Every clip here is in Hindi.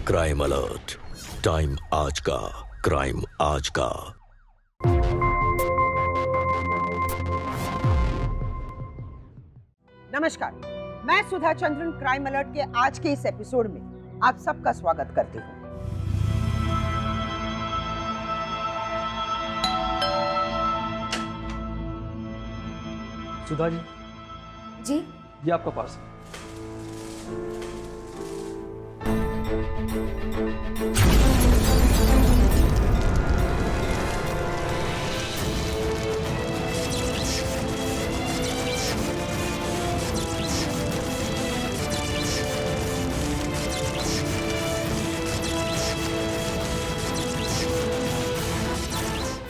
क्राइम अलर्ट, टाइम आज का, क्राइम आज का। नमस्कार, मैं सुधा चंद्रन क्राइम अलर्ट के आज के इस एपिसोड में आप सबका स्वागत करती हूँ। सुधा जी, जी ये आपका पार्सल।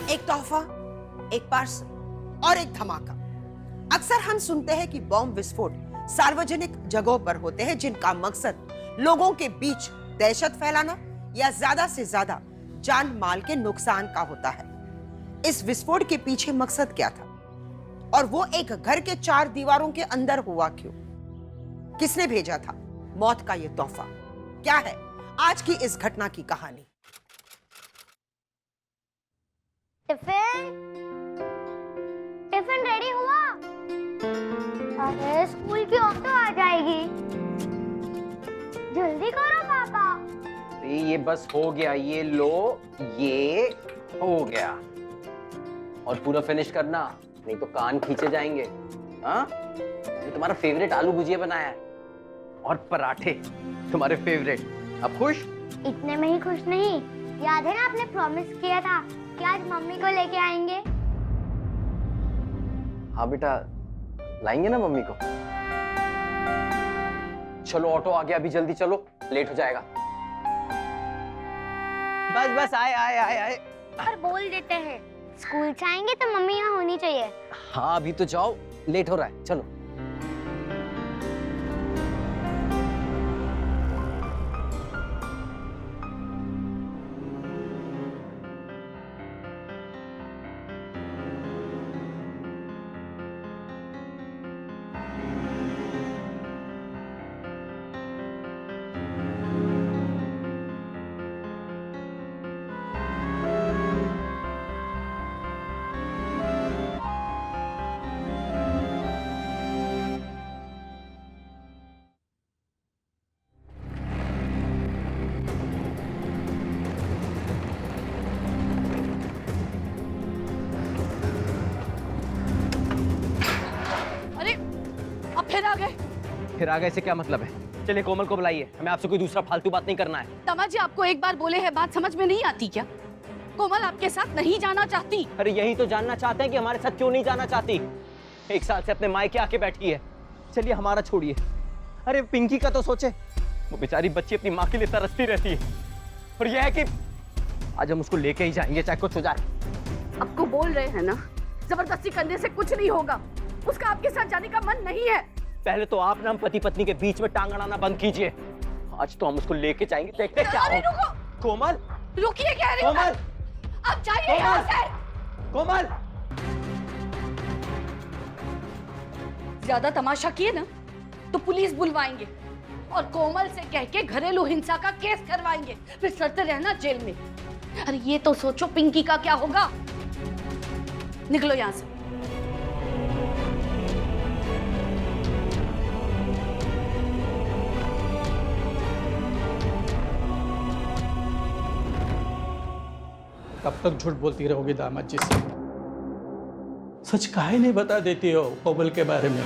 एक तोहफा, एक पार्सल और एक धमाका। अक्सर हम सुनते हैं कि बॉम्ब विस्फोट सार्वजनिक जगहों पर होते हैं जिनका मकसद लोगों के बीच दहशत फैलाना या ज्यादा से ज्यादा जान माल के नुकसान का होता है। इस विस्फोट के पीछे मकसद क्या था और वो एक घर के 4 दीवारों के अंदर हुआ क्यों? किसने भेजा था मौत का ये तोहफा? क्या है आज की इस घटना की कहानी? टिफिन रेडी हुआ? अरे स्कूल की ऑटो आ जाएगी, जल्दी करो पापा। ये बस हो गया, ये लो, ये हो गया। और पूरा फिनिश करना, नहीं तो कान खींचे जाएंगे। हाँ, ये तुम्हारा फेवरेट आलू भुजिया बनाया है और पराठे तुम्हारे फेवरेट। अब खुश? इतने में ही खुश नहीं, याद है ना आपने प्रॉमिस किया था कि आज मम्मी को लेके आएंगे। हाँ बेटा, लाएंगे ना मम्मी को। चलो ऑटो आ गया, अभी जल्दी चलो, लेट हो जाएगा। बस बस आए आए आए आए। पर बोल देते हैं स्कूल जाएंगे तो मम्मी यहाँ होनी चाहिए। हाँ अभी तो जाओ, लेट हो रहा है, चलो। फिर आ गए से क्या मतलब है? चलिए कोमल को बुलाइए, हमें आपसे कोई दूसरा फालतू बात नहीं करना है। दामाजी आपको एक बार बोले हैं, बात समझ में नहीं आती क्या? कोमल आपके साथ नहीं जाना चाहती। अरे यही तो जानना चाहते हैं कि हमारे साथ क्यों नहीं जाना चाहती। 1 साल से अपने मायके आके बैठी है। चलिए हमारा छोड़िए, अरे पिंकी का तो सोचे। वो बेचारी बच्ची अपनी माँ के लिए तरसती रहती है, और यह है कि आज हम उसको लेके ही जाएंगे चाहे कुछ हो जाए। आपको बोल रहे हैं ना, जबरदस्ती करने से कुछ नहीं होगा। उसका आपके साथ जाने का मन नहीं है। पहले तो आप ना हम पति पत्नी के बीच में टांग अड़ाना बंद कीजिए। आज तो हम उसको लेके जाएंगे, देखते क्या हो। कोमल रुकिए, कह रही हूं। कोमल आप जाइए यहाँ से। कोमल ज्यादा तमाशा किए ना तो पुलिस बुलवाएंगे और कोमल से कह के घरेलू हिंसा का केस करवाएंगे, फिर सड़ते रहना जेल में। अरे ये तो सोचो पिंकी का क्या होगा। निकलो यहाँ से। कब तक झूठ बोलती रहोगी दामाद जी से? सच काहे नहीं बता देती हो कोमल के बारे में?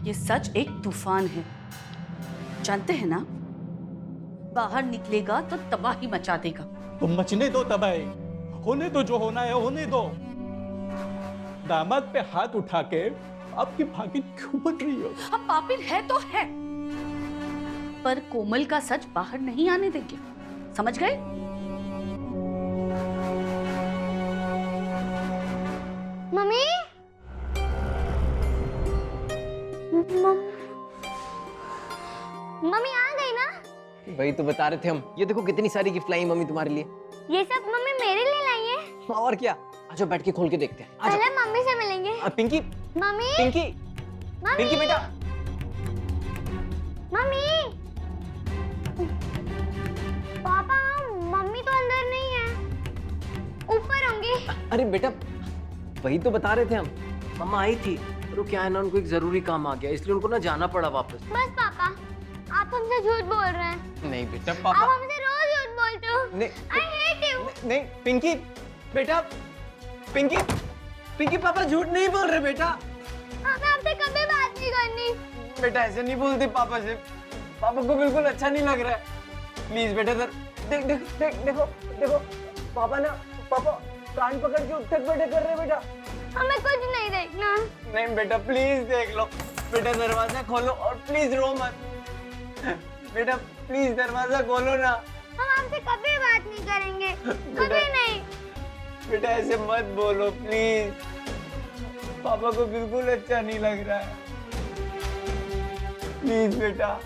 ये सच एक तूफान है, जानते हैं ना? बाहर निकलेगा तो तबाही मचा देगा। तुम मचने दो तबाही, होने दो, जो होना है होने दो। दामाद पे हाथ उठा के आपकी भागी क्यों बन रही हो? हम पापिन है तो है, पर कोमल का सच बाहर नहीं आने देंगे, समझ गए? मम्मी, मम्मी आ गई ना? वही तो बता रहे थे हम। ये देखो कितनी सारी गिफ्ट लाई मम्मी तुम्हारे लिए। ये सब मम्मी मेरे लिए लाई है। और क्या, आजो बैठ के खोल के देखते हैं। पहले मम्मी से मिलेंगे। पिंकी, मम्मी, पिंकी, पिंकी बेटा। मम्मी, अरे बेटा वही तो बता रहे थे हम, मम्मा आई थी और वो क्या है ना, उनको एक जरूरी काम आ गया इसलिए उनको ना जाना पड़ा वापस। बस पापा, आप हमसे झूठ बोल रहे हैं। नहीं बेटा आप पापा हमसे रोज झूठ बोलते हो। नहीं I hate you। नहीं पिंकी बेटा, पिंकी पिंकी पापा झूठ नहीं बोल रहे बेटा। हमें आपसे कभी बात नहीं करनी। बेटा ऐसे नहीं बोलते पापा से, पापा को बिल्कुल अच्छा नहीं लग रहा है। प्लीज बेटा सर, देख देख देख देखो देखो पापा ना, पापा कान पकड़ के उठक बैठे कर रहे बेटा। हमें कुछ नहीं देखना। नहीं बेटा प्लीज देख लो बेटा, दरवाजा खोलो और प्लीज रो मत बेटा, प्लीज दरवाजा खोलो ना। हम आपसे कभी बात नहीं करेंगे, कभी नहीं। बेटा ऐसे मत बोलो प्लीज, पापा को बिल्कुल अच्छा नहीं लग रहा है, प्लीज बेटा।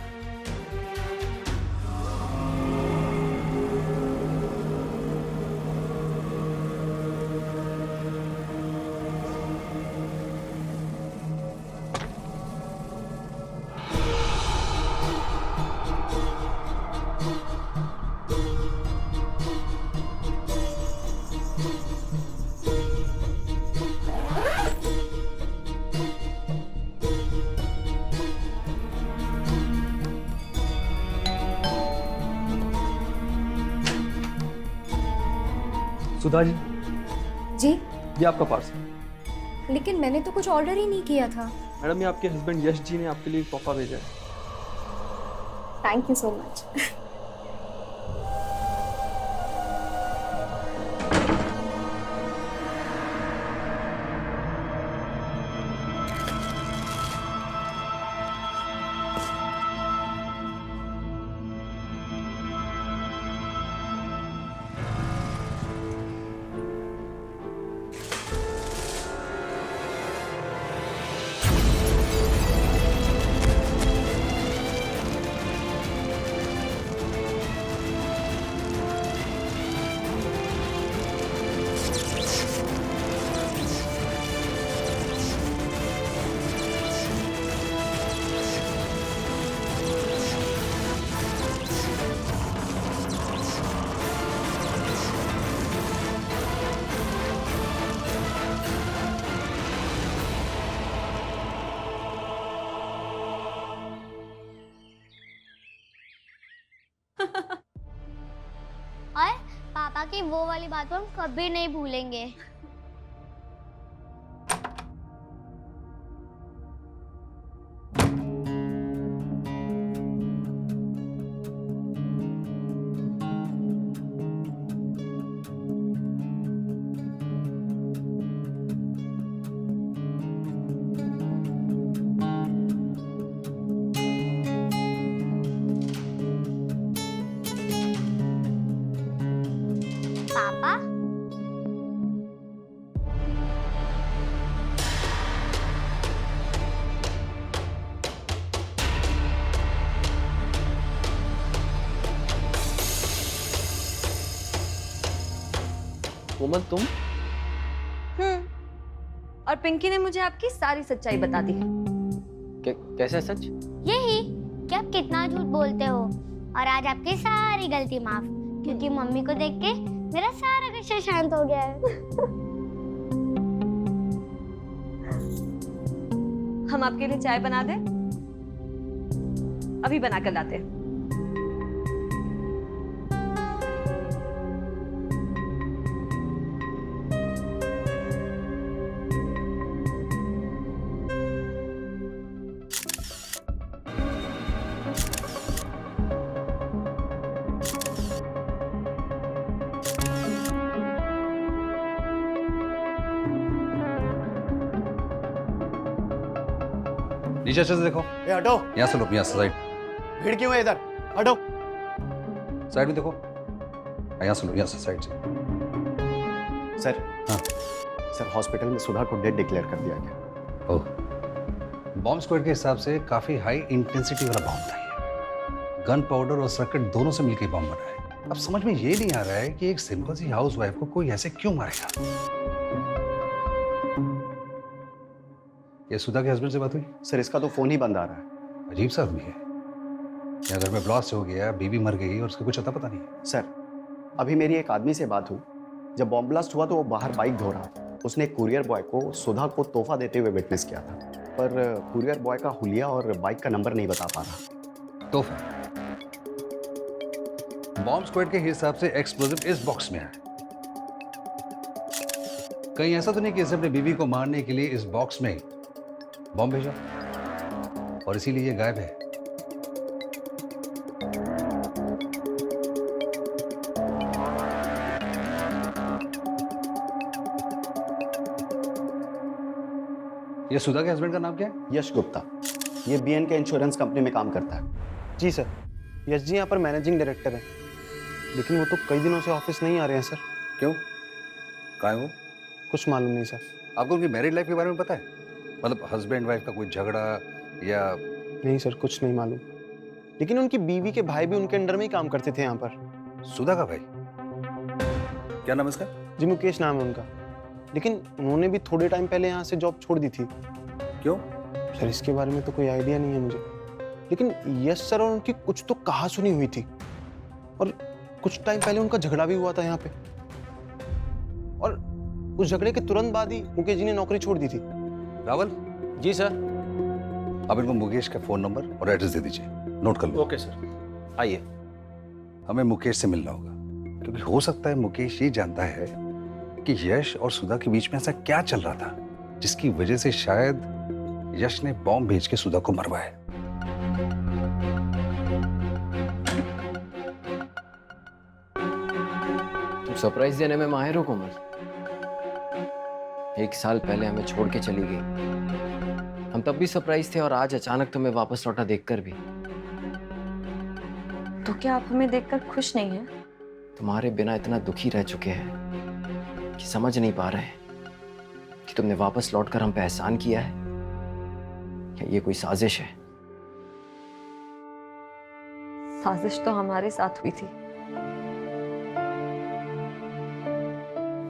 सुधा जी, जी, ये आपका पार्सल। लेकिन मैंने तो कुछ ऑर्डर ही नहीं किया था। मैडम ये आपके हस्बैंड यश जी ने आपके लिए एक तोहफा भेजा है। Thank you so much. और पापा की वो वाली बात हम कभी नहीं भूलेंगे। पापा, कोमल तुम? और पिंकी ने मुझे आपकी सारी सच्चाई बता दी। कैसे सच? यही कि आप कितना झूठ बोलते हो, और आज आपकी सारी गलती माफ, क्योंकि मम्मी को देख के मेरा सारा गुस्सा शांत हो गया है। हम आपके लिए चाय बना दें? अभी बना कर लाते हैं। नीचे अच्छे से देखो। ए हटो। यहाँ से लो, यहाँ से साइड। भीड़ क्यों है इधर? हटो। साइड में देखो। यहाँ से लो, यहाँ से साइड से। सर। हाँ। सर हॉस्पिटल में सुधा को डेड डिक्लेयर कर दिया गया। ओह, बॉम्ब स्क्वाड के हिसाब से काफी हाई इंटेंसिटी वाला बॉम्ब था ये। गन पाउडर और सर्किट दोनों से मिलकर बॉम्ब बना है। अब समझ में ये नहीं आ रहा है कि एक सिंपल सी हाउसवाइफ को कोई ऐसे क्यों मारेगा। ये सुधा के हस्बैंड से बात हुई? सर इसका तो फोन ही बंद आ रहा है। अजीब सा आदमी है। या घर में ब्लास्ट हो गया, बीवी मर गई और उसका कुछ अता पता नहीं है। सर अभी मेरी एक आदमी से बात हुई, जब बॉम्ब ब्लास्ट हुआ तो वो बाहर बाइक धो रहा था। उसने एक कुरियर बॉय को सुधा को तोहफा देते हुए विटनेस किया था, पर कुरियर बॉय का हुलिया और बाइक का नंबर नहीं बता पा रहा। तो बॉम्ब स्क्वाड के हिसाब से एक्सप्लोजिव इस बॉक्स में है। कहीं ऐसा तो नहीं कि इसने अपनी बीवी को मारने के लिए इस बॉक्स में बॉम्ब भेजा और इसीलिए ये गायब है। ये सुधा के हस्बैंड का नाम क्या है? यश गुप्ता। ये बीएन के इंश्योरेंस कंपनी में काम करता है। जी सर, यश जी यहाँ पर मैनेजिंग डायरेक्टर हैं, लेकिन वो तो कई दिनों से ऑफिस नहीं आ रहे हैं सर। क्यों? कहाँ है वो? कुछ मालूम नहीं सर। आपको उनकी मैरिड लाइफ के बारे में पता है? मतलब हस्बैंड वाइफ का कोई झगड़ा या? नहीं सर, कुछ नहीं मालूम, लेकिन उनकी बीवी के भाई भी उनके अंडर में ही काम करते थे यहाँ पर। सुधा का भाई? क्या नाम है इसका? जी मुकेश नाम है उनका, लेकिन उन्होंने भी थोड़े टाइम पहले यहाँ से जॉब छोड़ दी थी। क्यों? सर इसके बारे में तो कोई आइडिया नहीं है मुझे, लेकिन यश सर और उनकी कुछ तो कहा सुनी हुई थी, और कुछ टाइम पहले उनका झगड़ा भी हुआ था यहाँ पे, और उस झगड़े के तुरंत बाद ही मुकेश जी ने नौकरी छोड़ दी थी। रावल जी सर। अब इनको मुकेश का फोन नंबर और एड्रेस दे दीजिए, नोट कर लो। Okay sir. आइए, हमें मुकेश से मिलना होगा, क्योंकि हो सकता है मुकेश ये जानता है कि यश और सुधा के बीच में ऐसा क्या चल रहा था जिसकी वजह से शायद यश ने बॉम्ब भेज के सुधा को मरवाया। तुम सरप्राइज देने में माहिर हो कोमल। 1 साल पहले हमें छोड़ के चली गई, हम तब भी सरप्राइज थे, और आज अचानक तुम्हें वापस लौटा देखकर भी। तो क्या आप हमें देखकर खुश नहीं हैं? तुम्हारे बिना इतना दुखी रह चुके हैं कि समझ नहीं पा रहे कि तुमने वापस लौटकर हम पे एहसान किया है या ये कोई साजिश है। साजिश तो हमारे साथ हुई थी।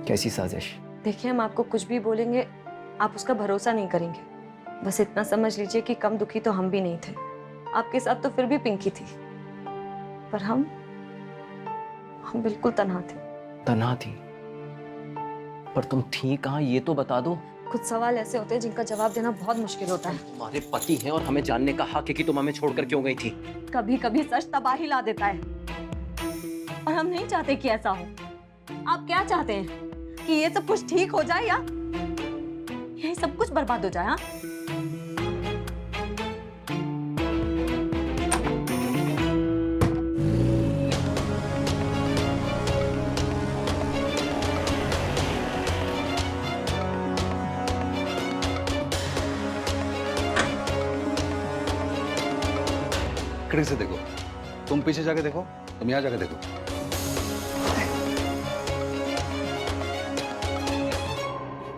कैसी साजिश? देखिए, हम आपको कुछ भी बोलेंगे, आप उसका भरोसा नहीं करेंगे। बस इतना समझ लीजिए कि कम दुखी तो हम भी नहीं थे। आपके साथ तो फिर भी पिंकी थी, पर हम बिल्कुल तन्हा थे। तन्हा थी? पर तुम थी कहाँ, ये तो बता दो। कुछ सवाल ऐसे होते हैं जिनका जवाब देना बहुत मुश्किल होता है। तुम्हारे पति हैं और हमें जानने का हक है कि तुम हमें छोड़कर क्यों गई थी। कभी कभी सच तबाही ला देता है, और हम नहीं चाहते कि ऐसा हो। आप क्या चाहते हैं कि ये सब कुछ ठीक हो जाए, या ये सब कुछ बर्बाद हो जाए? हाँ, खिड़की से देखो, तुम पीछे जाके देखो, तुम यहाँ जाके देखो।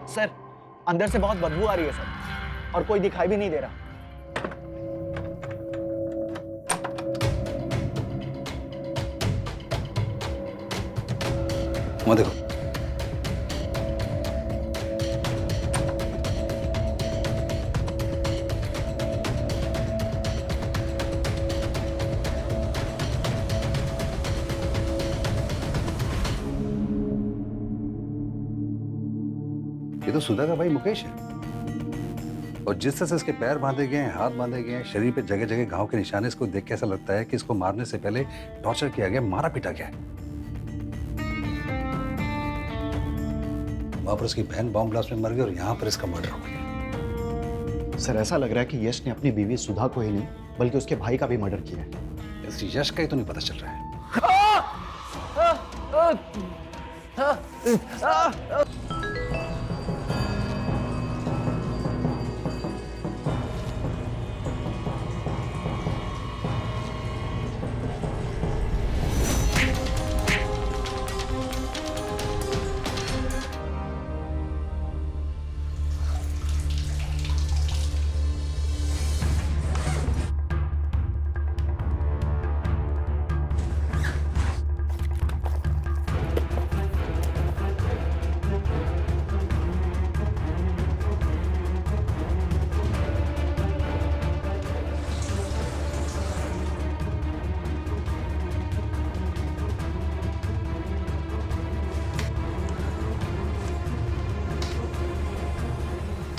सर अंदर से बहुत बदबू आ रही है सर, और कोई दिखाई भी नहीं दे रहा। वहाँ देखो। ये तो सुधा का भाई मुकेश है, और जिस तरह से इसके पैर बांधे गए हैं, हाथ बांधे गए हैं, शरीर पे जगह जगह घाव के निशान, इसको देख के ऐसा लगता है कि इसको मारने से पहले टॉर्चर किया गया, मारा पीटा गया है। वहां पर उसकी बहन बॉम्ब ब्लास्ट में मर गई और यहाँ पर इसका मर्डर हो गया। सर ऐसा लग रहा है कि यश ने अपनी बीवी सुधा को ही नहीं बल्कि उसके भाई का भी मर्डर किया है। इस यश का ही तो नहीं पता चल रहा है।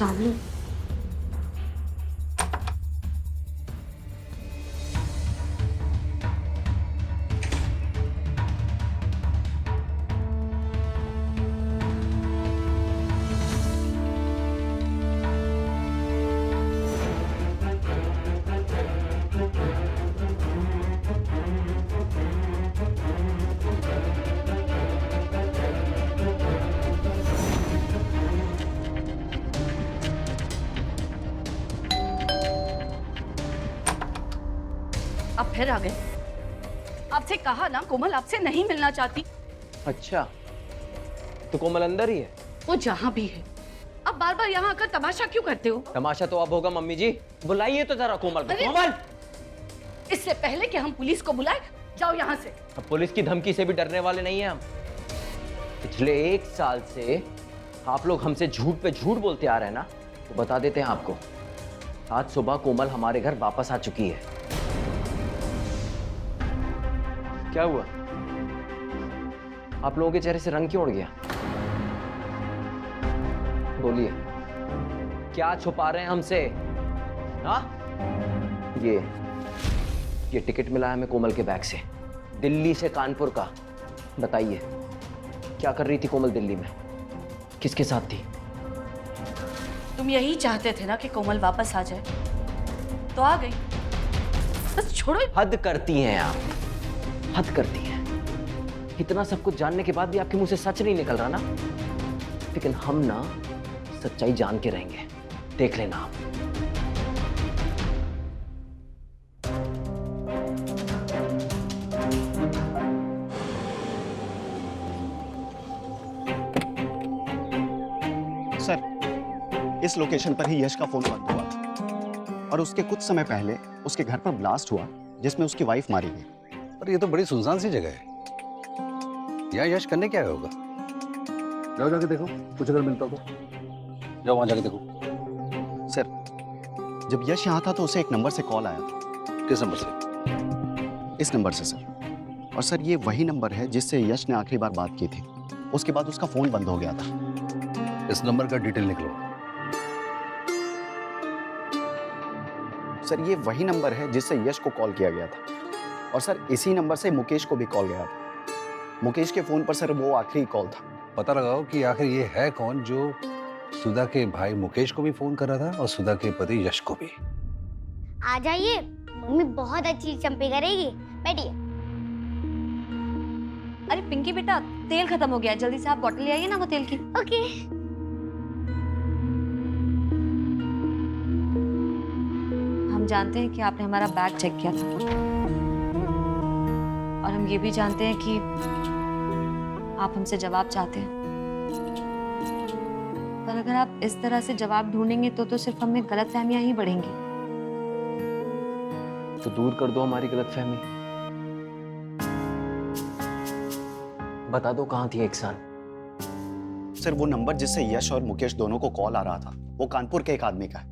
डाल लूं। आप फिर आ गए। आपसे कहा ना कोमल आपसे नहीं मिलना चाहती। अच्छा, तो कोमल अंदर ही है? वो जहां भी है, अब बार बार यहाँ आकर तमाशा क्यों करते हो? तमाशा तो अब होगा मम्मी जी, बुलाइए तो जरा कोमल को। अरे! कोमल! इससे पहले कि हम पुलिस को बुलाए, जाओ यहाँ से। अब पुलिस की धमकी से भी डरने वाले नहीं हैं हम। पिछले 1 साल से आप लोग हमसे झूठ पे झूठ बोलते आ रहे हैं ना, तो बता देते हैं आपको। आज सुबह कोमल हमारे घर वापस आ चुकी है। क्या हुआ? आप लोगों के चेहरे से रंग क्यों उड़ गया? बोलिए, क्या छुपा रहे हैं हमसे? हाँ? ये टिकट मिला है हमें कोमल के बैग से, दिल्ली से कानपुर का। बताइए, क्या कर रही थी कोमल दिल्ली में? किसके साथ थी? तुम यही चाहते थे ना कि कोमल वापस आ जाए, तो आ गई। बस छोड़ो। हद करती हैं आप, हद करती हैं। इतना सब कुछ जानने के बाद भी आपके मुंह से सच नहीं निकल रहा ना, लेकिन हम ना सच्चाई जान के रहेंगे, देख लेना आप। सर, इस लोकेशन पर ही यश का फोन बंद हुआ और उसके कुछ समय पहले उसके घर पर ब्लास्ट हुआ जिसमें उसकी वाइफ मारी गई। पर ये तो बड़ी सुनसान सी जगह है, यहाँ यश करने क्या होगा? जाओ जाके देखो, कुछ अगर मिलता हो तो जाओ वहां जाके देखो। सर, जब यश यहाँ था तो उसे एक नंबर से कॉल आया था। किस नंबर से? इस नंबर से सर। और सर, ये वही नंबर है जिससे यश ने आखिरी बार बात की थी। उसके बाद उसका फोन बंद हो गया था। इस नंबर का डिटेल निकलो। सर, ये वही नंबर है जिससे यश को कॉल किया गया था। और सर, इसी नंबर से मुकेश को भी कॉल गया था। मुकेश के फोन पर सर वो आखिरी कॉल था। पता लगाओ कि आखिर ये है कौन जो सुधा के भाई मुकेश को भी फोन कर रहा था और सुधा के पति यश को भी। आ जाइए, मम्मी बहुत अच्छी चंपी करेगी। बैठिए। अरे पिंकी बेटा, तेल खत्म हो गया, जल्दी से आप बॉटल ले आइए ना वो तेल की। ओके। हम जानते हैं कि आपने हमारा बैग चेक किया था और हम ये भी जानते हैं कि आप हमसे जवाब चाहते हैं, पर अगर आप इस तरह से जवाब ढूंढेंगे तो सिर्फ हमें गलतफहमियां ही बढ़ेंगी। तो दूर कर दो हमारी गलतफहमी। बता दो कहां थी 1 साल? सर, वो नंबर जिससे यश और मुकेश दोनों को कॉल आ रहा था वो कानपुर के एक आदमी का है।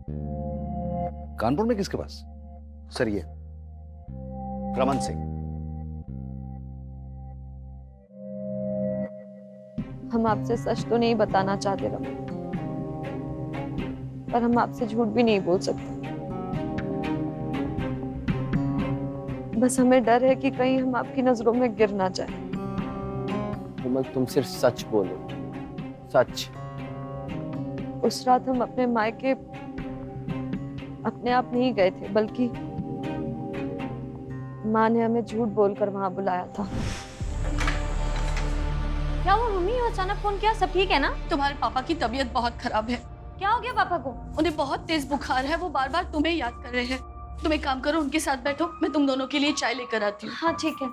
कानपुर में किसके पास? सर, ये रमन सिंह। हम आपसे सच तो नहीं बताना चाहते रमन, पर हम आपसे झूठ भी नहीं बोल सकते। बस हमें डर है कि कहीं हम आपकी नजरों में गिर ना जाए। कोमल, तुम सिर्फ सच बोलो, सच। उस रात हम अपने मायके अपने आप नहीं गए थे, बल्कि माँ ने हमें झूठ बोलकर वहां बुलाया था। क्या हुआ मम्मी, अचानक फोन किया? सब ठीक है ना? तुम्हारे पापा की तबीयत बहुत खराब है। क्या हो गया पापा को? उन्हें बहुत तेज बुखार है, वो बार बार तुम्हें याद कर रहे हैं। तुम एक काम करो, उनके साथ बैठो, मैं तुम दोनों के लिए चाय लेकर आती हूँ। हाँ ठीक है।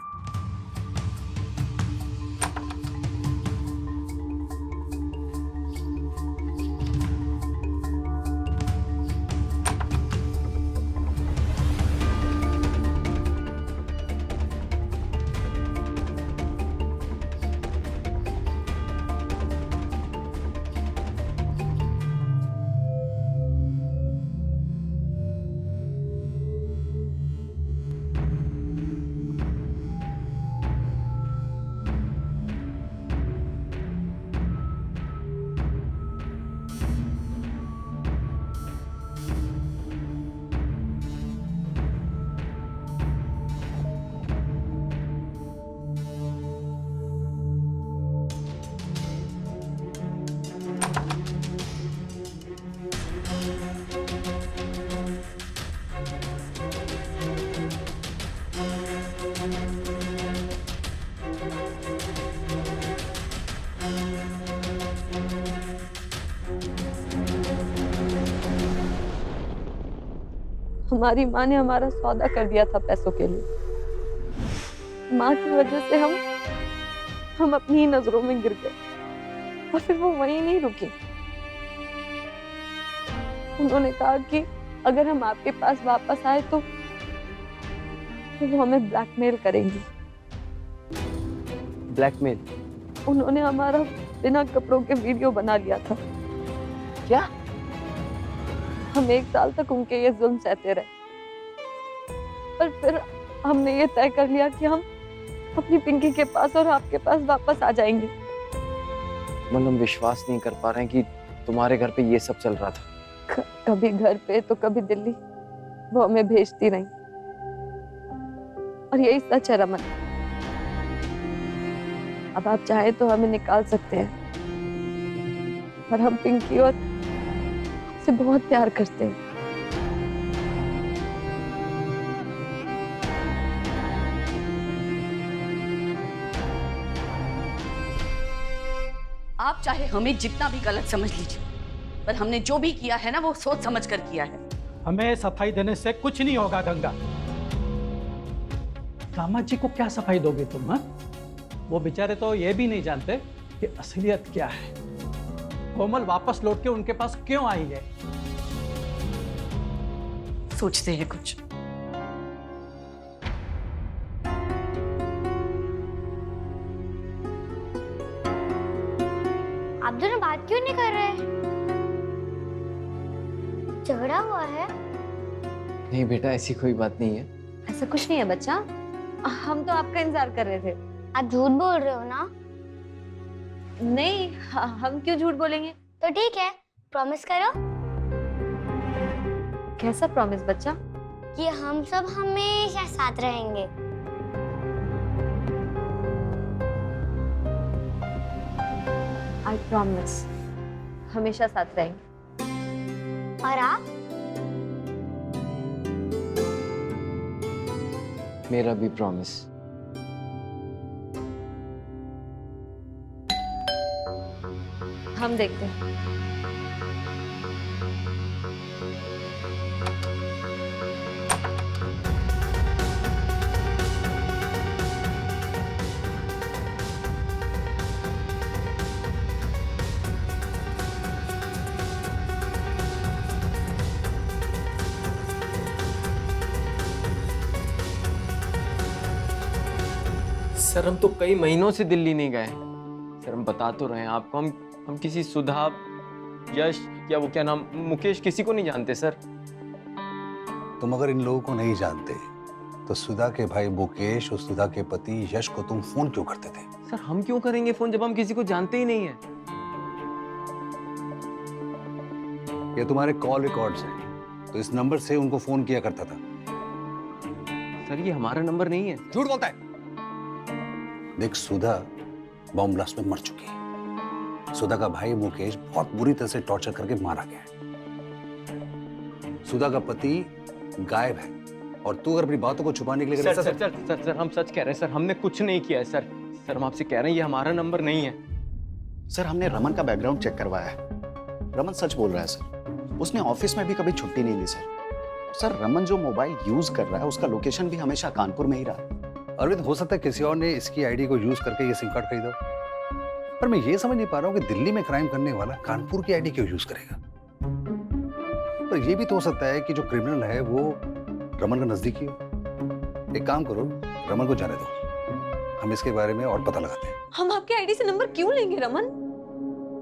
हमारी माँ ने हमारा सौदा कर दिया था पैसों के लिए। माँ की वजह से हम अपनी ही नजरों में गिर गए और फिर वो वहीं नहीं रुकी। उन्होंने कहा कि अगर हम आपके पास वापस आए तो वो हमें ब्लैकमेल करेंगी। ब्लैकमेल? उन्होंने हमारा बिना कपड़ों के वीडियो बना लिया था। क्या? हम 1 साल तक उनके ये जुल्म सहते रहे, पर फिर हमने ये तय कर लिया कि हम अपनी पिंकी के पास और आपके पास वापस आ जाएंगे। मतलब हम विश्वास नहीं कर पा रहे हैं कि तुम्हारे घर पे ये सब चल रहा था। कभी घर पे तो कभी दिल्ली, वो हमें भेजती रही। और यही सच है रमन। अब आप चाहे तो हमें निकाल सकते हैं, पर हम पिंकी और से बहुत प्यार करते हैं। आप चाहे हमें जितना भी गलत समझ लीजिए, पर हमने जो भी किया है ना वो सोच समझ कर किया है। हमें सफाई देने से कुछ नहीं होगा गंगा। दामाद जी को क्या सफाई दोगे तुम? हाँ, वो बेचारे तो ये भी नहीं जानते कि असलियत क्या है। कोमल वापस लौट के उनके पास क्यों आई है? सोचते हैं कुछ। आप दोनों बात क्यों नहीं कर रहे? झगड़ा हुआ है? नहीं बेटा, ऐसी कोई बात नहीं है। ऐसा कुछ नहीं है बच्चा, हम तो आपका इंतजार कर रहे थे। आप झूठ बोल रहे हो ना? नहीं, हम क्यों झूठ बोलेंगे? तो ठीक है, प्रॉमिस करो कैसा प्रॉमिस बच्चा? कि हम सब हमेशा साथ रहेंगे। आई प्रॉमिस, हमेशा साथ रहेंगे। और आप? मेरा भी प्रॉमिस। हम देखते हैं। सर हम तो कई महीनों से दिल्ली नहीं गए। सर हम बता तो रहे हैं आपको, हम किसी सुधा, यश या वो क्या नाम, मुकेश, किसी को नहीं जानते सर। तुम अगर इन लोगों को नहीं जानते तो सुधा के भाई मुकेश और सुधा के पति यश को तुम फोन क्यों करते थे? सर हम क्यों करेंगे फोन जब हम किसी को जानते ही नहीं है। ये तुम्हारे कॉल रिकॉर्ड्स हैं, तो इस नंबर से उनको फोन किया करता था। सर ये हमारा नंबर नहीं है। झूठ बोलता है। देख, सुधा बॉम्ब ब्लास्ट में मर चुकी है। सुधा का भाई मुकेश बहुत बुरी तरह से टॉर्चर करके मारा गया है। सुधा का पति गायब है और तू अगर अपनी बातों को छुपाने के लिए sir sir sir sir sir हम सच कह रहे हैं सर, हमने कुछ नहीं किया है सर। सर हम आपसे कह रहे हैं ये हमारा नंबर नहीं है। सर हमने रमन का बैकग्राउंड चेक करवाया है। रमन सच बोल रहा है सर। उसने ऑफिस में भी कभी छुट्टी नहीं ली सर। सर रमन जो मोबाइल यूज कर रहा है उसका लोकेशन भी हमेशा कानपुर में ही रहा। अरविंद, हो सकता है किसी और ने इसकी आईडी को यूज करके ये सिम कार्ड खरीदा, पर मैं ये समझ नहीं पा रहा हूँ कि दिल्ली में क्राइम करने वाला कानपुर की आईडी क्यों यूज करेगा। पर ये भी तो हो सकता है कि जो क्रिमिनल है वो रमन का नजदीकी हो। एक काम करो, रमन को जाने दो, हम इसके बारे में और पता लगाते हैं। हम आपके आईडी से नंबर क्यों लेंगे रमन?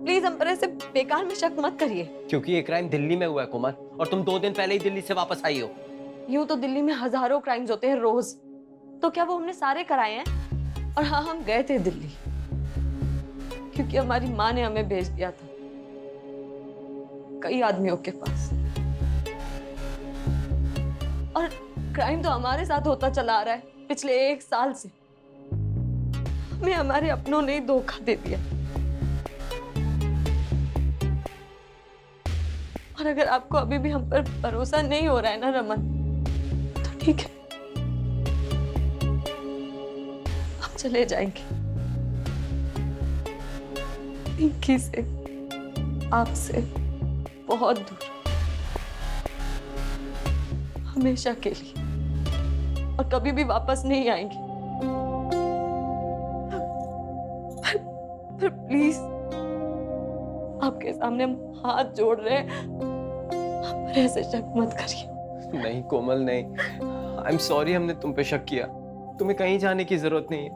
प्लीज हम पर ऐसे बेकार में शक मत करिए। क्योंकि ये क्राइम दिल्ली में हुआ है कोमल, और तुम 2 दिन पहले ही दिल्ली से वापस आई हो। यूं तो दिल्ली में हजारों क्राइम्स होते हैं रोज, तो क्या वो हमने सारे कराए हैं? और हाँ, हम गए थे दिल्ली क्योंकि हमारी माँ ने हमें भेज दिया था कई आदमियों के पास। और क्राइम तो हमारे साथ होता चला आ रहा है पिछले 1 साल से। हमें हमारे अपनों ने ही धोखा दे दिया। और अगर आपको अभी भी हम पर भरोसा नहीं हो रहा है ना रमन, तो ठीक है, हम चले जाएंगे। पिंकी से, आपसे बहुत दूर। हमेशा के लिए, और कभी भी वापस नहीं आएंगे। पर प्लीज, आपके सामने हम हाथ जोड़ रहे हैं, आप पर ऐसे शक मत करिए। नहीं कोमल, नहीं। आई एम सॉरी, हमने तुम पे शक किया। तुम्हें कहीं जाने की जरूरत नहीं है।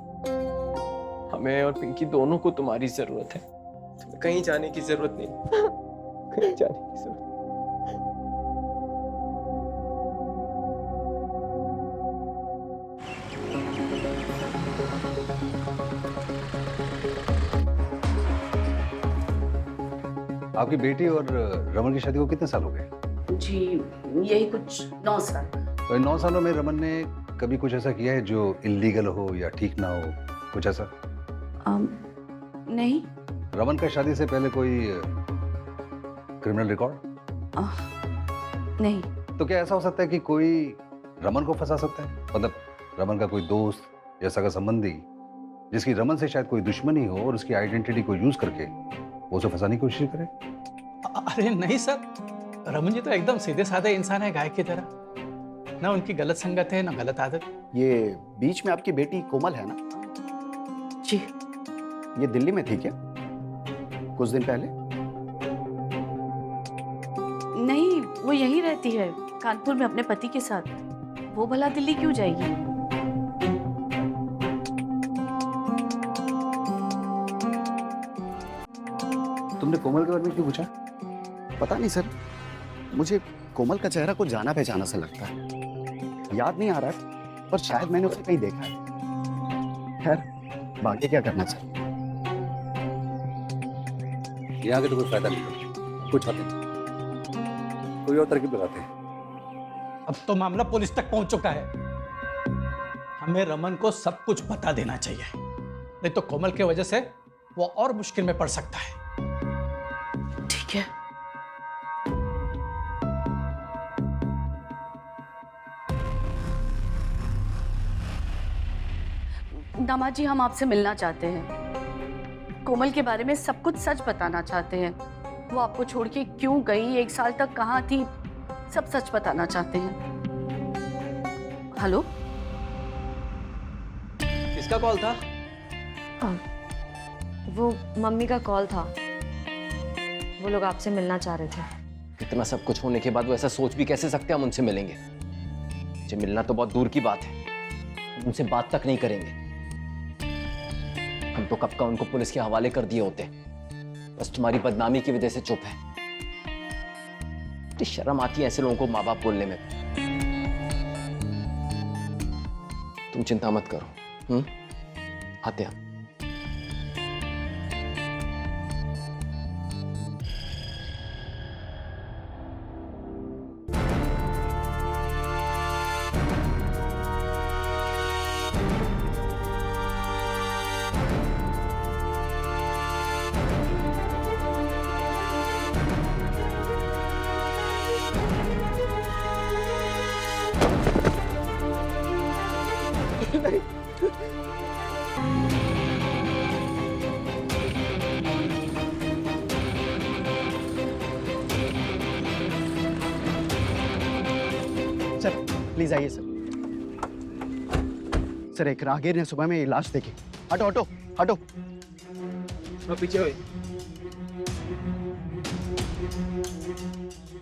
हमें और पिंकी दोनों को तुम्हारी जरूरत है। तुम्हें कहीं जाने की जरूरत नहीं, कहीं जाने की जरूरत। आपकी बेटी और रमन की शादी को कितने साल हो गए? जी यही कुछ 9 साल। तो इन 9 सालों में रमन ने कभी कुछ ऐसा किया है जो इलीगल हो या ठीक ना हो, कुछ ऐसा? नहीं। रमन का शादी से पहले कोई क्रिमिनल रिकॉर्ड? नहीं। तो क्या ऐसा हो सकता है कि कोई रमन को फंसा सकता है? मतलब रमन का कोई दोस्त या सगा संबंधी जिसकी रमन से शायद कोई दुश्मनी हो और उसकी आइडेंटिटी को यूज करके वो उसे फंसाने की कोशिश करे? अरे नहीं सर, रमन जी तो एकदम सीधे साधे इंसान है, गाय की तरह। ना उनकी गलत संगत है ना गलत आदत। ये बीच में आपकी बेटी कोमल है ना? जी। ये दिल्ली में थी क्या कुछ दिन पहले? नहीं, वो यहीं रहती है, कानपुर में अपने पति के साथ। वो भला दिल्ली क्यों जाएगी? तुमने कोमल के बारे में क्यों पूछा? पता नहीं सर, मुझे कोमल का चेहरा कुछ जाना पहचाना सा लगता है। याद नहीं आ रहा है, पर शायद मैंने उसे कहीं देखा है। खैर, बाकी क्या करना चाहिए? यहाँ के तो कोई फायदा नहीं, कुछ हाथ नहीं, कोई और तरकीब लगाते हैं। अब तो मामला पुलिस तक पहुंच चुका है। हमें रमन को सब कुछ बता देना चाहिए, नहीं तो कोमल की वजह से वो और मुश्किल में पड़ सकता है। ठीक है। दामाद जी, हम आपसे मिलना चाहते हैं। कोमल के बारे में सब कुछ सच बताना चाहते हैं। वो आपको छोड़ के क्यों गई, 1 साल तक कहाँ थी, सब सच बताना चाहते हैं। हेलो, किसका कॉल था? वो मम्मी का कॉल था। वो लोग आपसे मिलना चाह रहे थे। इतना सब कुछ होने के बाद वो ऐसा सोच भी कैसे सकते हैं हम उनसे मिलेंगे? मुझे मिलना तो बहुत दूर की बात है, उनसे बात तक नहीं करेंगे। हम तो कब का उनको पुलिस के हवाले कर दिए होते, बस तुम्हारी बदनामी की वजह से चुप है। तो शर्म आती है ऐसे लोगों को माँ बाप बोलने में। तुम चिंता मत करो, आते हैं। सर प्लीज आइए सर। सर, एक राहगीर ने सुबह में ये लाश देखी। हटो हटो हटो। पीछे हुए।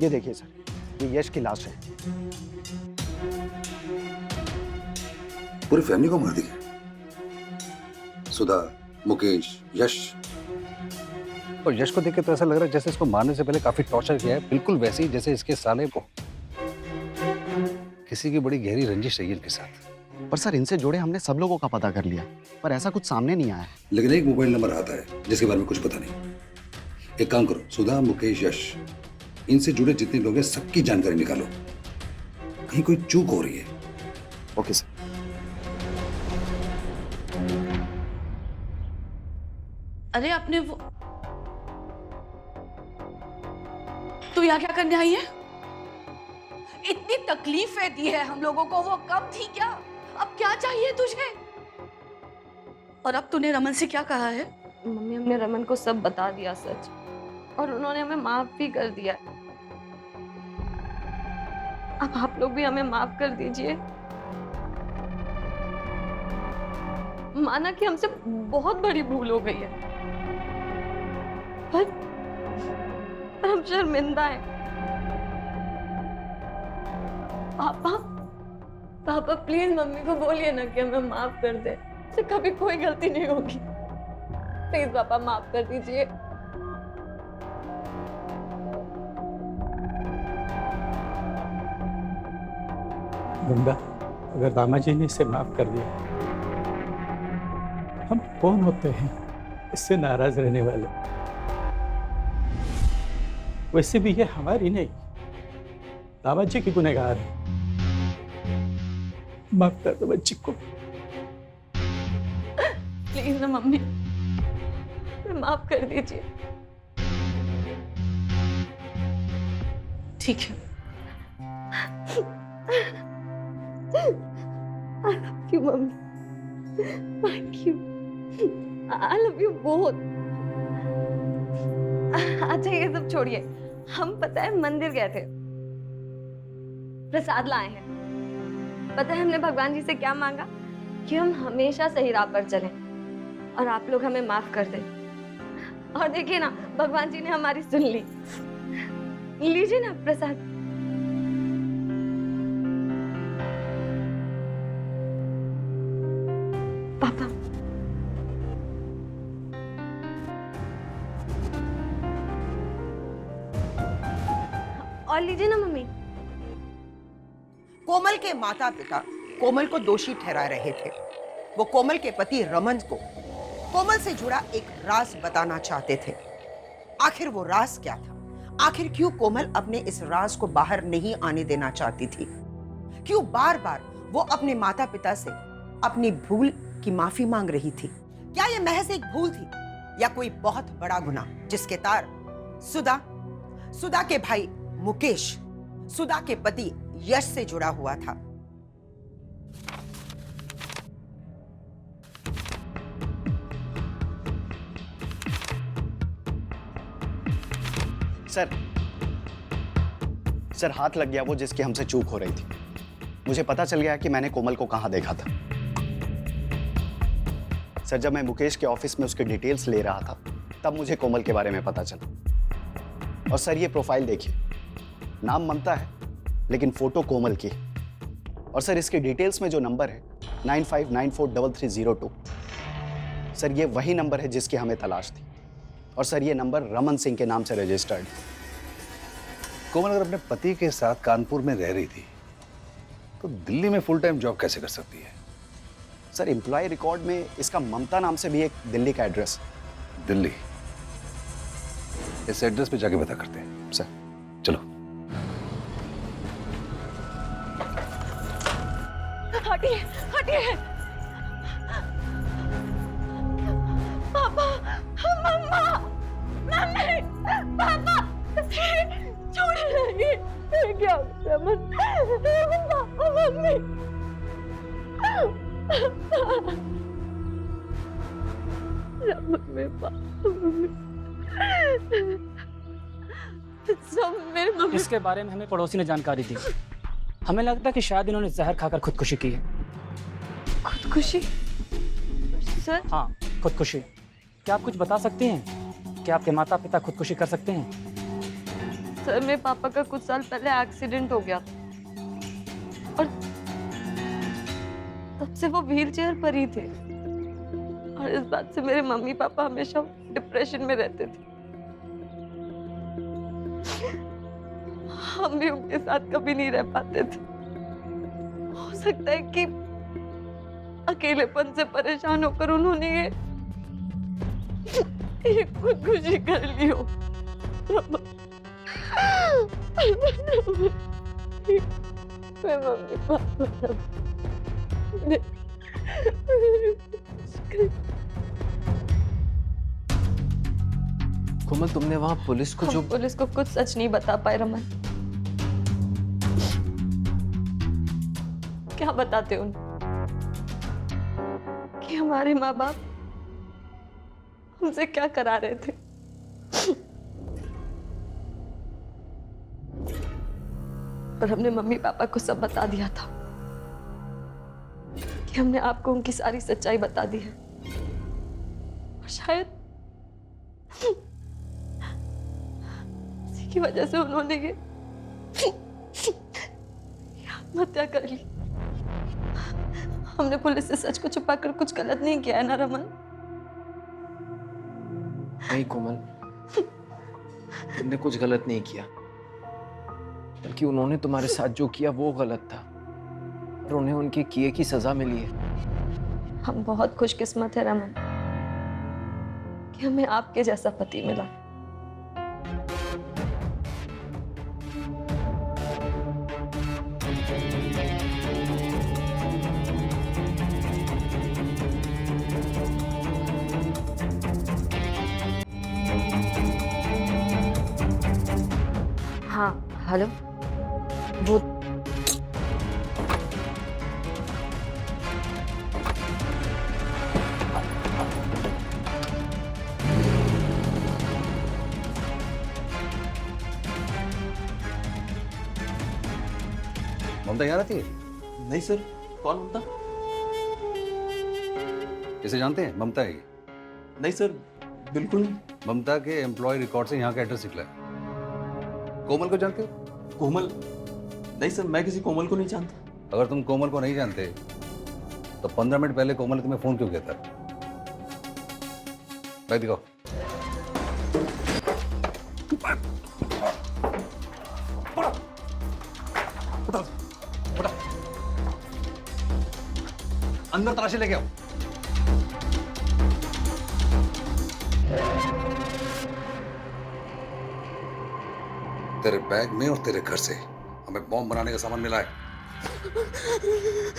ये देखिए सर, ये यश की लाश है। पूरी फैमिली को मार दी है। सुधा, मुकेश, यश। और यश को देख के तो ऐसा लग रहा है जैसे इसको मारने से पहले काफी टॉर्चर किया है, बिल्कुल वैसे ही जैसे इसके साले को किसी की बड़ी गहरी रंजिश रही है इनके साथ। पर सर, इनसे जुड़े हमने सब लोगों का पता कर लिया, पर ऐसा कुछ सामने नहीं आया। लेकिन एक मोबाइल नंबर आता है जिसके बारे में कुछ पता नहीं। एक काम करो, सुधा, मुकेश, यश, इनसे जुड़े जितने लोग हैं सबकी जानकारी निकालो, कहीं कोई चूक हो रही है। Okay sir. अरे आपने वो, तू यहाँ क्या करने आई है? इतनी तकलीफें दी है हम लोगों को, वो कम थी क्या? अब क्या चाहिए तुझे? और अब तूने रमन से क्या कहा है? मम्मी, हमने रमन को सब बता दिया सच, और उन्होंने हमें माफ भी कर दिया। अब आप लोग भी हमें माफ कर दीजिए। माना कि हमसे बहुत बड़ी भूल हो गई है, पर हम शर्मिंदा हैं। पापा, पापा प्लीज मम्मी को बोलिए ना कि हमें माफ कर दे। से कभी कोई गलती नहीं होगी। प्लीज पापा माफ कर दीजिए। गंगा, अगर दामाजी जी ने इसे माफ कर दिया, हम कौन होते हैं इससे नाराज रहने वाले? वैसे भी ये हमारी नहीं, दामाजी जी की गुनहगार है। माफ कर दो बच्ची को। प्लीज ना मम्मी, माफ कर दीजिए। ठीक है। I love you, mummy. Thank you. I love you बहुत। अच्छा ये सब छोड़िए, हम पता है मंदिर गए थे, प्रसाद लाए हैं। पता है हमने भगवान जी से क्या मांगा? कि हम हमेशा सही राह पर चलें और आप लोग हमें माफ कर दें। और देखिए ना, भगवान जी ने हमारी सुन ली। लीजिए ना प्रसाद। पापा, और लीजिए ना मम्मी। कोमल के माता पिता कोमल को दोषी ठहरा रहे थे। वो कोमल के पति रमन को कोमल से जुड़ा एक राज बताना चाहते थे। आखिर वो राज क्या था? आखिर क्यों कोमल अपने इस राज को बाहर नहीं आने देना चाहती थी? क्यों बार बार वो अपने माता पिता से अपनी भूल की माफी मांग रही थी? क्या ये महज एक भूल थी या कोई बहुत बड़ा गुनाह जिसके तार सुधा के भाई मुकेश, सुधा के पति यश से जुड़ा हुआ था? सर हाथ लग गया वो जिसकी हमसे चूक हो रही थी। मुझे पता चल गया कि मैंने कोमल को कहां देखा था। सर जब मैं मुकेश के ऑफिस में उसके डिटेल्स ले रहा था तब मुझे कोमल के बारे में पता चला। और सर ये प्रोफाइल देखिए, नाम ममता है लेकिन फोटो कोमल की है। और सर इसके डिटेल्स में जो नंबर है 95943302, सर ये वही नंबर है जिसकी हमें तलाश थी। और सर ये नंबर रमन सिंह के नाम से रजिस्टर्ड। कोमल अगर अपने पति के साथ कानपुर में रह रही थी तो दिल्ली में फुल टाइम जॉब कैसे कर सकती है? सर एम्प्लॉय रिकॉर्ड में इसका ममता नाम से भी एक दिल्ली का एड्रेस। दिल्ली? इस एड्रेस पे जाके पता करते हैं। सर चलो। हटिए, हटिए। पापा, मम्मा, मम्मी, पापा, छोड़िए। ये क्या होता है? पापा, मम्मी, इसके बारे में हमें पड़ोसी ने जानकारी दी। हमें लगता है कि शायद इन्होंने जहर खाकर खुदकुशी की है। खुदकुशी? सर? हाँ, खुदकुशी। क्या आप कुछ बता सकते हैं कि आपके माता पिता खुदकुशी कर सकते हैं? सर मेरे पापा का कुछ साल पहले एक्सीडेंट हो गया और तब से वो व्हीलचेयर पर ही थे। और इस बात से मेरे मम्मी पापा हमेशा डिप्रेशन में रहते थे। हम भी उनके साथ कभी नहीं रह पाते थे। हो सकता है कि अकेलेपन से परेशान होकर उन्होंने ये खुदकुशी कर ली हो। मैं मम्मी पापा कोमल, तुमने वहां पुलिस को जो... पुलिस को कुछ सच नहीं बता पाए रमन। क्या बताते उन कि हमारे माँ बाप हमसे क्या करा रहे थे? पर हमने मम्मी पापा को सब बता दिया था कि हमने आपको उनकी सारी सच्चाई बता दी है। और शायद इसी की वजह से उन्होंने ये आत्महत्या कर ली। हमने पुलिस से सच को छुपाकर कुछ गलत नहीं किया है ना रमन? नहीं कोमल, तुमने कुछ गलत नहीं किया, बल्कि उन्होंने तुम्हारे साथ जो किया वो गलत था और उन्हें उनके किए की सजा मिली है। हम बहुत खुशकिस्मत है रमन कि हमें आपके जैसा पति मिला। हाँ हेलो, वो ममता यहाँ रहती है? नहीं सर, कौन ममता? इसे जानते हैं? ममता है ये। नहीं सर, बिल्कुल नहीं। ममता के एम्प्लॉय रिकॉर्ड से यहाँ का एड्रेस निकला है। कोमल को जानते हो? कोमल? नहीं सर, मैं किसी कोमल को नहीं जानता। अगर तुम कोमल को नहीं जानते तो 15 मिनट पहले कोमल ने तुम्हें फोन क्यों किया था? बैग दिखाओ। अंदर तलाशी लेके आओ। तेरे बैग में और तेरे घर से हमें बॉम्ब बनाने का सामान मिला है।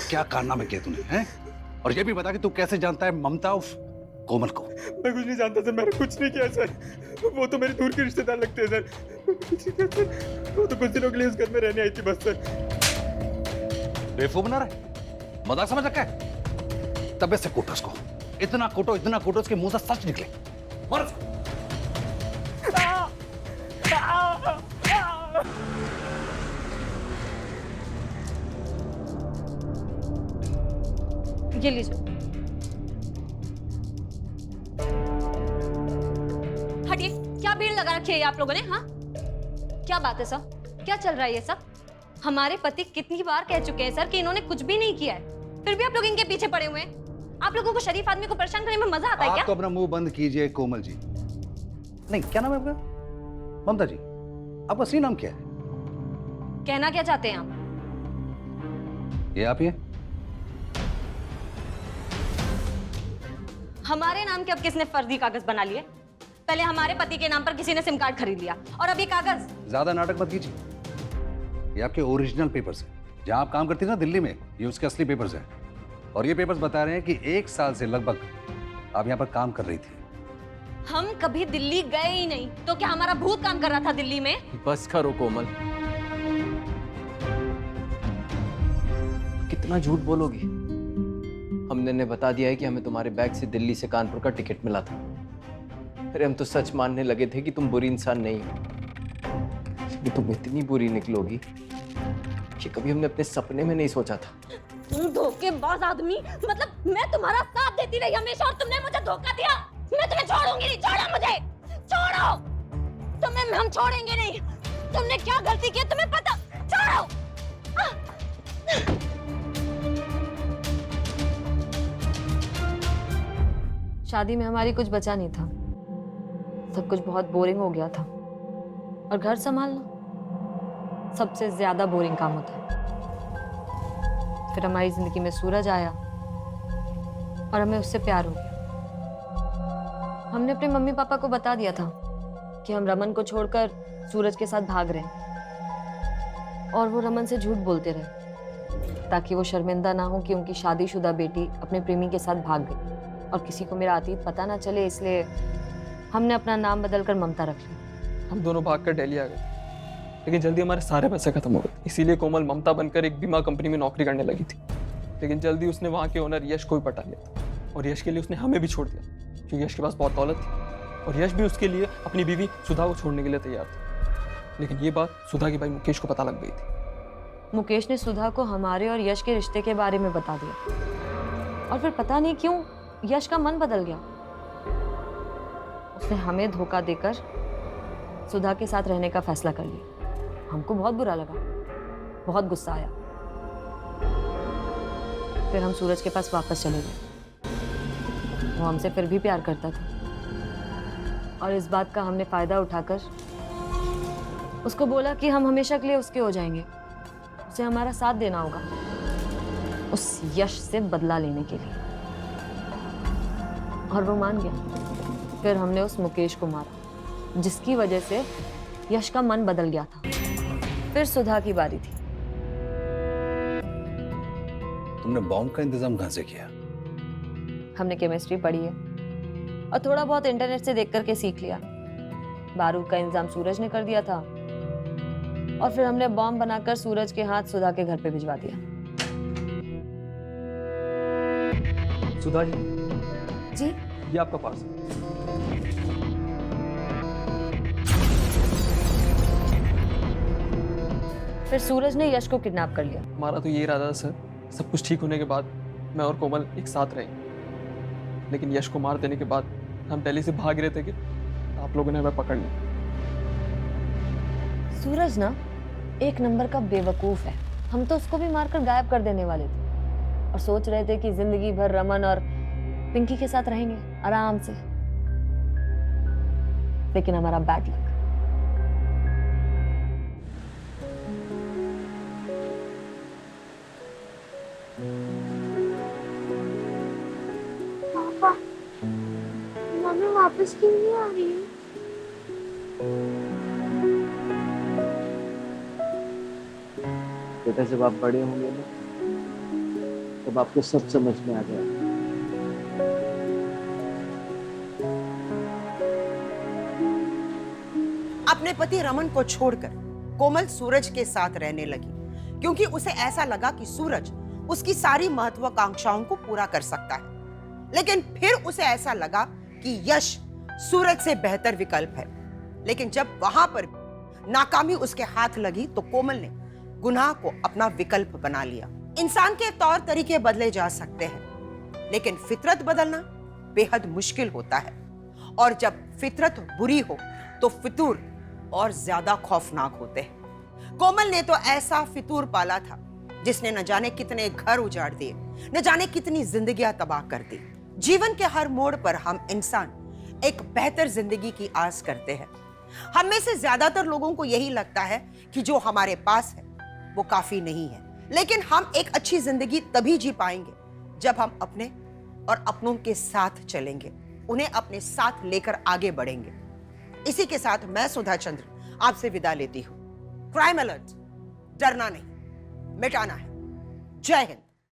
क्या कारनामे किए तूने, हैं? और ये भी बता कि तू कैसे जानता है ममता उर्फ कोमल को? मैं कुछ नहीं जानता सर, मैंने कुछ नहीं किया सर। वो तो मेरे दूर के रिश्तेदार लगते हैं सर। कुछ नहीं किया सर, वो तो कुछ दिनों के लिए इस घर में रहने आई थी बस सर। बेवकूफ बना रहा है? मजाक समझ रखा है? तबीयत से कूटो उसको, इतना कूटो उसके मुंह से सच निकले। मार उसको। ये लीजिए। हटिए, क्या भीड़ लगा रखी है आप लोगों ने? हाँ, क्या बात है सर? क्या चल रहा है ये सब? हमारे पति कितनी बार कह चुके हैं सर कि इन्होंने कुछ भी नहीं किया है, फिर भी आप लोग इनके पीछे पड़े हुए हैं। आप लोगों को शरीफ आदमी को परेशान करने में मजा आता है क्या? आप तो अपना मुंह बंद कीजिए कोमल जी। नहीं, क्या नाम है आपका? ममता जी, आपका असली नाम क्या है? कहना क्या चाहते हैं आप? ये आप ही है? हमारे नाम के अब किसने फर्जी कागज बना लिए? पहले हमारे पति के नाम पर किसी ने सिम कार्ड खरीद लिया और अब ये कागज। ज्यादा नाटक मत कीजिए। ये आपके ओरिजिनल पेपर्स हैं। जहां आप काम करती थी ना दिल्ली में, ये उसके असली पेपर्स हैं। और ये पेपर्स बता रहे हैं कि 1 साल से लगभग आप यहाँ पर काम कर रही थी। हम कभी दिल्ली गए ही नहीं, तो क्या हमारा भूत काम कर रहा था दिल्ली में? बस करो कोमल, कितना झूठ बोलोगी? हमने ने बता दिया है कि हमें तुम्हारे बैग से दिल्ली से कानपुर का टिकट मिला था। अरे हम तो सच मानने लगे थे कि तुम बुरी इंसान नहीं हो, लेकिन तुम इतनी बुरी निकलोगी कि कभी हमने अपने सपने में नहीं सोचा था। तुम धोखेबाज आदमी, मतलब मैं तुम्हारा साथ देती रही हमेशा और तुमने मुझे धोखा दिया। मैं तुम्हें छोड़ूंगी नहीं, छोड़ो मुझे, छोड़ो। तुम्हें हम छोड़ेंगे नहीं। तुमने क्या गलती की तुम्हें पता? छोड़ो। शादी में हमारी कुछ बचा नहीं था, सब कुछ बहुत बोरिंग हो गया था। और घर संभालना सबसे ज्यादा बोरिंग काम होता है। फिर हमारी जिंदगी में सूरज आया और हमें उससे प्यार हो गया। हमने अपने मम्मी पापा को बता दिया था कि हम रमन को छोड़कर सूरज के साथ भाग रहे हैं, और वो रमन से झूठ बोलते रहे ताकि वो शर्मिंदा ना हो कि उनकी शादीशुदा बेटी अपने प्रेमी के साथ भाग गई और किसी को मेरा अतीत पता ना चले, इसलिए हमने अपना नाम बदलकर ममता रख लिया। हम दोनों भागकर दिल्ली आ गए, लेकिन जल्दी हमारे सारे पैसे खत्म हो गए। इसीलिए कोमल ममता बनकर एक बीमा कंपनी में नौकरी करने लगी थी, लेकिन जल्दी उसने वहाँ के ओनर यश को भी पटा लिया था और यश के लिए उसने हमें भी छोड़ दिया, क्योंकि यश के पास बहुत दौलत थी और यश भी उसके लिए अपनी बीवी सुधा को छोड़ने के लिए तैयार था। लेकिन ये बात सुधा के भाई मुकेश को पता लग गई थी मुकेश ने सुधा को हमारे और यश के रिश्ते के बारे में बता दिया और फिर पता नहीं क्यों यश का मन बदल गया। उसने हमें धोखा देकर सुधा के साथ रहने का फैसला कर लिया। हमको बहुत बुरा लगा, बहुत गुस्सा आया। फिर हम सूरज के पास वापस चले गए। वो हमसे फिर भी प्यार करता था और इस बात का हमने फायदा उठाकर उसको बोला कि हम हमेशा के लिए उसके हो जाएंगे, उसे हमारा साथ देना होगा उस यश से बदला लेने के लिए। और वो मान गया। फिर हमने उस मुकेश को मारा जिसकी वजह से यश का मन बदल गया था। फिर सुधा की बारी थी। तुमने बॉम्ब का इंतजाम कहां से किया? हमने केमिस्ट्री पढ़ी है और थोड़ा बहुत इंटरनेट से देख करके सीख लिया। बारूद का इंतजाम सूरज ने कर दिया था और फिर हमने बॉम्ब बनाकर सूरज के हाथ सुधा के घर पे भिजवा दिया। सुधा जी, जी ये आपका पार्सल। फिर सूरज ने यश को किडनैप कर लिया। हमारा तो ये इरादा था सर, सब कुछ ठीक होने के बाद मैं और कोमल एक साथ रहे, लेकिन यश को मार देने के बाद हम दिल्ली से भाग रहे थे कि आप लोगों ने हमें पकड़ लिया। सूरज ना एक नंबर का बेवकूफ है। हम तो उसको भी मारकर गायब कर देने वाले थे और सोच रहे थे कि जिंदगी भर रमन और पिंकी के साथ रहेंगे आराम से, लेकिन हमारा बैड लक। पापा, मम्मी वापस क्यों नहीं आ रही है? बेटा, जब आप बड़े होंगे ना तब आपको सब समझ में आ जाएगा। अपने पति रमन को छोड़कर कोमल सूरज के साथ रहने लगी क्योंकि उसे ऐसा लगा कि सूरज उसकी सारी महत्वाकांक्षाओं को पूरा कर सकता है। लेकिन फिर उसे ऐसा लगा कि यश सूरज से बेहतर विकल्प है। लेकिन जब वहां पर नाकामी उसके हाथ लगी तो कोमल ने गुनाह को अपना विकल्प बना लिया। इंसान के तौर तरीके बदले जा सकते हैं, लेकिन फितरत बदलना बेहद मुश्किल होता है। और जब फितरत बुरी हो तो फितूर और ज्यादा खौफनाक होते हैं। कोमल ने तो ऐसा फितूर पाला था जिसने न जाने कितने घर उजाड़ दिए, न जाने कितनी जिंदगियां तबाह कर दी। जीवन के हर मोड़ पर हम इंसान एक बेहतर जिंदगी की आस करते हैं। हम में से ज्यादातर लोगों को यही लगता है कि जो हमारे पास है वो काफी नहीं है। लेकिन हम एक अच्छी जिंदगी तभी जी पाएंगे जब हम अपने और अपनों के साथ चलेंगे, उन्हें अपने साथ लेकर आगे बढ़ेंगे। इसी के साथ मैं सुधा चंद्र आपसे विदा लेती हूं। क्राइम अलर्ट, डरना नहीं, मिटाना है। जय हिंद।